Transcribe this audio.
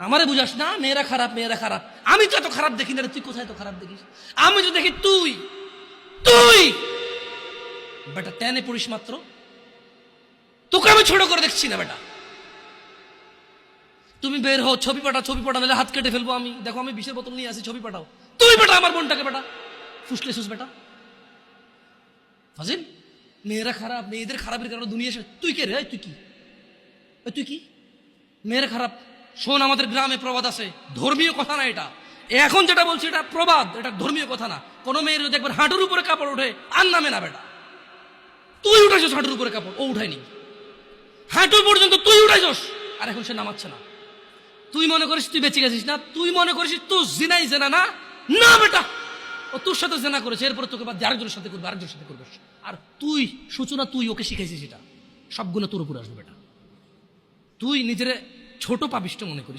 আমারে বুঝাস না মেয়েরা খারাপ মেয়েরা খারাপ। আমি তো এত খারাপ দেখি না রে, তুই কোথায় তো খারাপ দেখিস? আমি তো দেখি তুই তুই বেটা টেনে পড়িস মাত্র, তোকে আমি ছোট করে দেখছি না বেটা। তুমি বের হও, ছবি পাঠাও, ছবি পাঠাও, নাহলে হাত কেটে ফেলবো আমি। দেখো আমি বিষের বোতল নিয়ে আসি, ছবি পাঠাও। তুই বেটা আমার বোনটাকে বেটা ফুসলে সুস বেটা ফাজিল। মেয়েরা খারাপ, মেয়েদের খারাপের কারণে দুনিয়া শেষ। তুই কে রে? তুই কি? তুই কি মেয়েরা খারাপ? শোন, আমাদের গ্রামে প্রবাদ আছে, ধর্মীয় কথা না এটা। এখন যেটা বলছি এটা প্রবাদ, এটা ধর্মীয় কথা না। কোনো মেয়ের দেখবেন হাঁটুর উপরে কাপড় ওঠে আর নামে না বেটা। তুই উঠাইছস হাঁটুর উপরে কাপড়, ও উঠায়নি। হাঁটু পর্যন্ত তুই উঠাইছস, আর এখন সে নামাচ্ছে না। তুই মনে করিস তুই বেঁচে গেছিস না? তুই মনে করিস তুই জিনাই জেনা না? না বেটা, ও তোর সাথে জেনা করেছে, এরপরে তোকে বাদ দিয়ে আরেকজনের সাথে করবে, আরেকজনের সাথে করবে। আর তুই সূচনা, তুই ওকে শিখাইছিস, এটা সবগুলো তোর উপরে আসবে বেটা। তুই নিজের ছোট পাপিষ্ট মনে করিস।